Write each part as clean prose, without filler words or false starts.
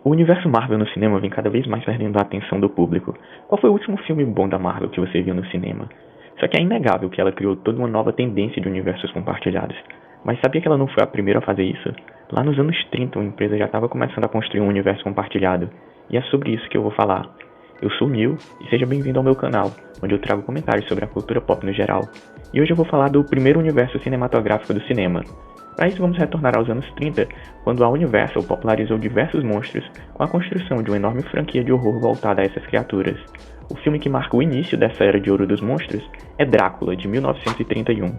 O universo Marvel no cinema vem cada vez mais perdendo a atenção do público. Qual foi o último filme bom da Marvel que você viu no cinema? Só que é inegável que ela criou toda uma nova tendência de universos compartilhados. Mas sabia que ela não foi a primeira a fazer isso? Lá nos anos 30, uma empresa já estava começando a construir um universo compartilhado. E é sobre isso que eu vou falar. Eu sou o Neil e seja bem-vindo ao meu canal, onde eu trago comentários sobre a cultura pop no geral. E hoje eu vou falar do primeiro universo cinematográfico do cinema. Para isso vamos retornar aos anos 30, quando a Universal popularizou diversos monstros com a construção de uma enorme franquia de horror voltada a essas criaturas. O filme que marca o início dessa era de ouro dos monstros é Drácula, de 1931.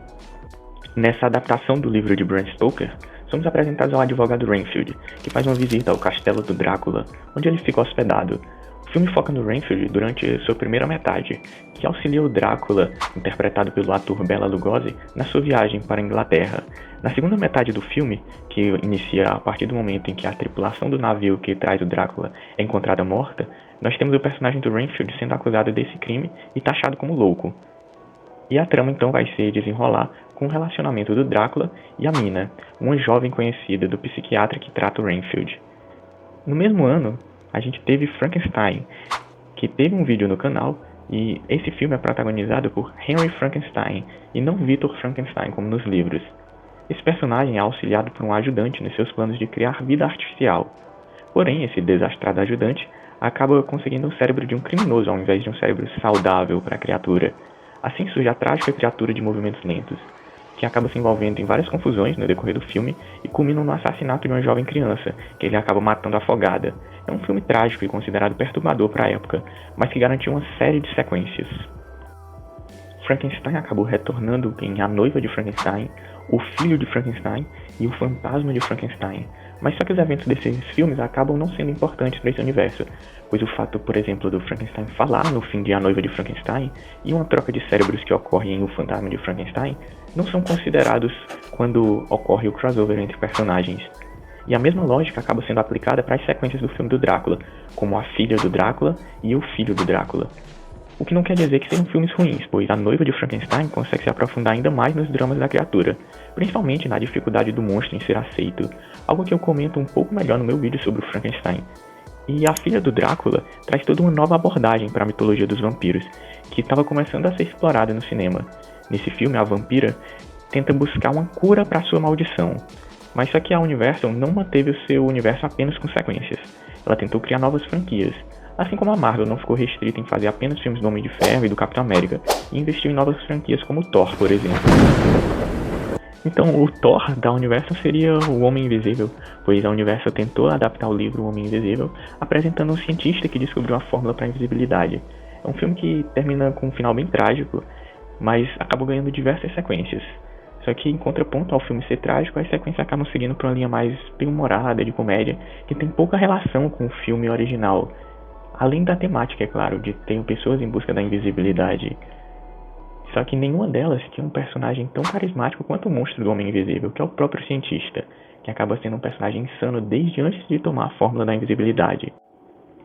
Nessa adaptação do livro de Bram Stoker, somos apresentados ao advogado Renfield, que faz uma visita ao castelo do Drácula, onde ele fica hospedado. O filme foca no Renfield durante sua primeira metade, que auxilia o Drácula, interpretado pelo ator Bela Lugosi, na sua viagem para a Inglaterra. Na segunda metade do filme, que inicia a partir do momento em que a tripulação do navio que traz o Drácula é encontrada morta, nós temos o personagem do Renfield sendo acusado desse crime e taxado como louco. E a trama então vai se desenrolar com o relacionamento do Drácula e a Mina, uma jovem conhecida do psiquiatra que trata o Renfield. No mesmo ano, a gente teve Frankenstein, que teve um vídeo no canal, e esse filme é protagonizado por Henry Frankenstein, e não Victor Frankenstein, como nos livros. Esse personagem é auxiliado por um ajudante nos seus planos de criar vida artificial. Porém, esse desastrado ajudante acaba conseguindo o cérebro de um criminoso ao invés de um cérebro saudável para a criatura. Assim surge a trágica criatura de movimentos lentos, que acaba se envolvendo em várias confusões no decorrer do filme e culmina no assassinato de uma jovem criança, que ele acaba matando afogada. É um filme trágico e considerado perturbador para a época, mas que garantiu uma série de sequências. Frankenstein acabou retornando em A Noiva de Frankenstein, O Filho de Frankenstein e O Fantasma de Frankenstein. Mas só que os eventos desses filmes acabam não sendo importantes para esse universo, pois o fato, por exemplo, do Frankenstein falar no fim de A Noiva de Frankenstein e uma troca de cérebros que ocorre em O Fantasma de Frankenstein não são considerados quando ocorre o crossover entre personagens. E a mesma lógica acaba sendo aplicada para as sequências do filme do Drácula, como A Filha do Drácula e O Filho do Drácula. O que não quer dizer que sejam filmes ruins, pois A Noiva de Frankenstein consegue se aprofundar ainda mais nos dramas da criatura, principalmente na dificuldade do monstro em ser aceito, algo que eu comento um pouco melhor no meu vídeo sobre o Frankenstein. E A Filha do Drácula traz toda uma nova abordagem para a mitologia dos vampiros, que estava começando a ser explorada no cinema. Nesse filme, a vampira tenta buscar uma cura para sua maldição, mas só que a Universal não manteve o seu universo apenas com sequências. Ela tentou criar novas franquias, assim como a Marvel não ficou restrita em fazer apenas filmes do Homem de Ferro e do Capitão América, e investiu em novas franquias como Thor, por exemplo. Então, o Thor da Universal seria o Homem Invisível, pois a Universal tentou adaptar o livro O Homem Invisível, apresentando um cientista que descobriu a fórmula para a invisibilidade. É um filme que termina com um final bem trágico, mas acabou ganhando diversas sequências. Só que, em contraponto ao filme ser trágico, as sequências acabam seguindo por uma linha mais bem-humorada, de comédia, que tem pouca relação com o filme original. Além da temática, é claro, de ter pessoas em busca da invisibilidade. Só que nenhuma delas tinha um personagem tão carismático quanto o monstro do Homem Invisível, que é o próprio cientista, que acaba sendo um personagem insano desde antes de tomar a fórmula da invisibilidade.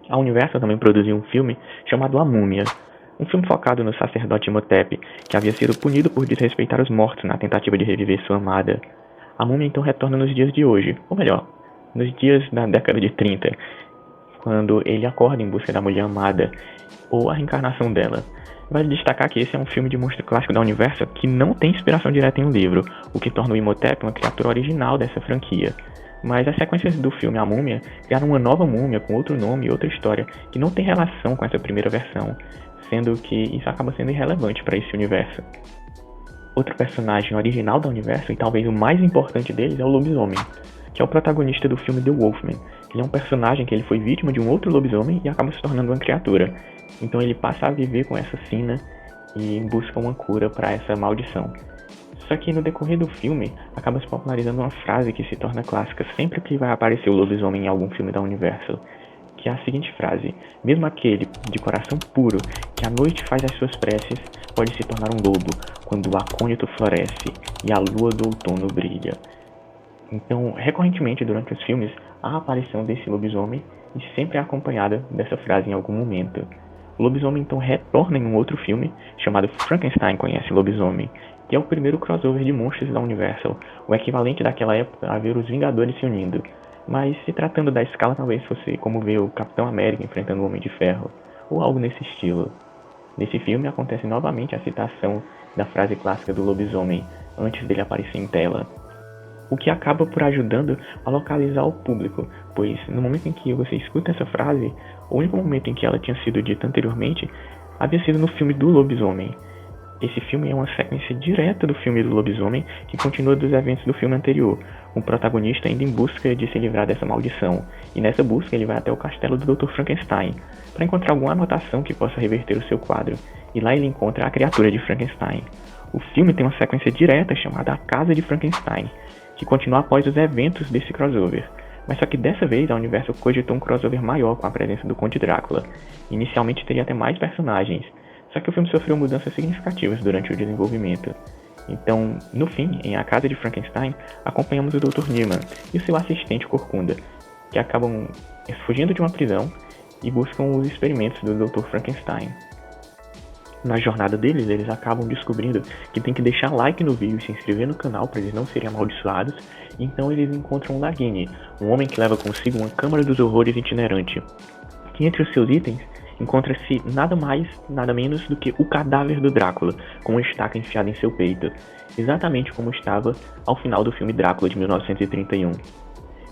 A Universal também produziu um filme chamado A Múmia, um filme focado no sacerdote Imhotep, que havia sido punido por desrespeitar os mortos na tentativa de reviver sua amada. A Múmia então retorna nos dias de hoje, ou melhor, nos dias da década de 30, quando ele acorda em busca da mulher amada, ou a reencarnação dela. Vale destacar que esse é um filme de monstro clássico da Universal que não tem inspiração direta em um livro, o que torna o Imhotep uma criatura original dessa franquia. Mas as sequências do filme A Múmia criaram uma nova múmia com outro nome e outra história que não tem relação com essa primeira versão, sendo que isso acaba sendo irrelevante para esse universo. Outro personagem original da Universal, e talvez o mais importante deles, é o lobisomem, que é o protagonista do filme The Wolfman. Ele é um personagem que ele foi vítima de um outro lobisomem e acaba se tornando uma criatura. Então ele passa a viver com essa sina e busca uma cura para essa maldição. Só que no decorrer do filme, acaba se popularizando uma frase que se torna clássica sempre que vai aparecer o lobisomem em algum filme da Universal, que é a seguinte frase: mesmo aquele de coração puro que à noite faz as suas preces, pode se tornar um lobo quando o acônito floresce e a lua do outono brilha. Então, recorrentemente durante os filmes, há a aparição desse lobisomem e sempre é acompanhada dessa frase em algum momento. O lobisomem então retorna em um outro filme chamado Frankenstein Conhece Lobisomem, que é o primeiro crossover de monstros da Universal, o equivalente daquela época a ver os Vingadores se unindo. mas se tratando da escala, talvez fosse como ver o Capitão América enfrentando o Homem de Ferro, ou algo nesse estilo. Nesse filme acontece novamente a citação da frase clássica do lobisomem antes dele aparecer em tela, o que acaba por ajudando a localizar o público, pois no momento em que você escuta essa frase, o único momento em que ela tinha sido dita anteriormente havia sido no filme do lobisomem. Esse filme é uma sequência direta do filme do lobisomem que continua dos eventos do filme anterior, o protagonista indo em busca de se livrar dessa maldição, e nessa busca ele vai até o castelo do Dr. Frankenstein para encontrar alguma anotação que possa reverter o seu quadro, e lá ele encontra a criatura de Frankenstein. O filme tem uma sequência direta chamada A Casa de Frankenstein, que continua após os eventos desse crossover, mas só que dessa vez a Universal cogitou um crossover maior com a presença do Conde Drácula. Inicialmente teria até mais personagens, só que o filme sofreu mudanças significativas durante o desenvolvimento. Então, no fim, em A Casa de Frankenstein, acompanhamos o Dr. Newman e o seu assistente Corcunda, que acabam fugindo de uma prisão e buscam os experimentos do Dr. Frankenstein. Na jornada deles, eles acabam descobrindo que tem que deixar like no vídeo e se inscrever no canal para eles não serem amaldiçoados. Então eles encontram Nagini, um homem que leva consigo uma Câmara dos Horrores itinerante, que entre os seus itens encontra-se nada mais, nada menos do que o cadáver do Drácula, com uma estaca enfiada em seu peito, exatamente como estava ao final do filme Drácula de 1931.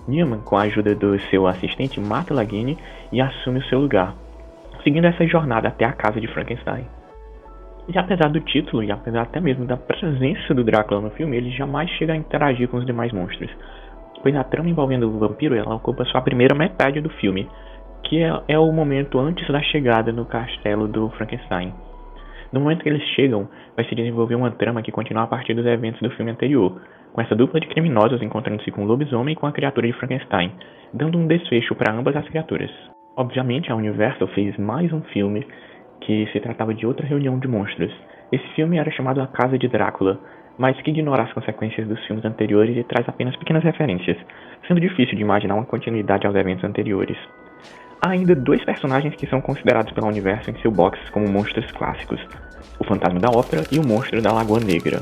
Newman, com a ajuda do seu assistente, mata Nagini e assume o seu lugar, seguindo essa jornada até a casa de Frankenstein. E apesar do título, e apesar até mesmo da presença do Drácula no filme, ele jamais chega a interagir com os demais monstros, pois a trama envolvendo o vampiro ela ocupa só a primeira metade do filme, que é o momento antes da chegada no castelo do Frankenstein. No momento que eles chegam, vai se desenvolver uma trama que continua a partir dos eventos do filme anterior, com essa dupla de criminosos encontrando-se com o lobisomem e com a criatura de Frankenstein, dando um desfecho para ambas as criaturas. Obviamente, a Universal fez mais um filme que se tratava de outra reunião de monstros. Esse filme era chamado A Casa de Drácula, mas que ignora as consequências dos filmes anteriores e traz apenas pequenas referências, sendo difícil de imaginar uma continuidade aos eventos anteriores. Há ainda dois personagens que são considerados pela Universal em seu box como monstros clássicos, o Fantasma da Ópera e o Monstro da Lagoa Negra.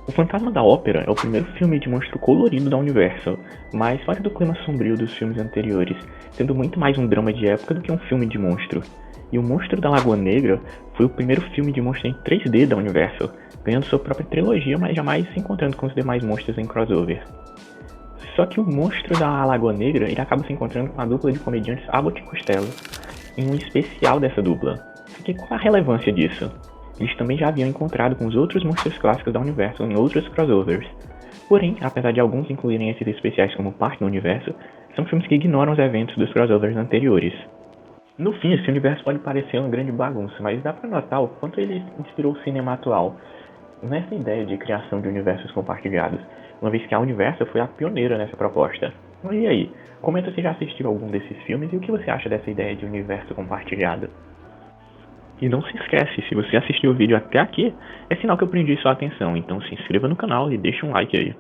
O Fantasma da Ópera é o primeiro filme de monstro colorido da Universal, mas fora do clima sombrio dos filmes anteriores, sendo muito mais um drama de época do que um filme de monstro. E o Monstro da Lagoa Negra foi o primeiro filme de monstro em 3D da Universal, ganhando sua própria trilogia, mas jamais se encontrando com os demais monstros em crossover. Só que o Monstro da Lagoa Negra ele acaba se encontrando com a dupla de comediantes Abbott e Costello em um especial dessa dupla. E qual a relevância disso? Eles também já haviam encontrado com os outros monstros clássicos da Universal em outros crossovers. Porém, apesar de alguns incluírem esses especiais como parte do universo, são filmes que ignoram os eventos dos crossovers anteriores. No fim, esse universo pode parecer uma grande bagunça, mas dá pra notar o quanto ele inspirou o cinema atual nessa ideia de criação de universos compartilhados, uma vez que a Universal foi a pioneira nessa proposta. E aí, comenta se já assistiu algum desses filmes e o que você acha dessa ideia de universo compartilhado. E não se esquece, se você assistiu o vídeo até aqui, é sinal que eu prendi sua atenção, então se inscreva no canal e deixe um like aí.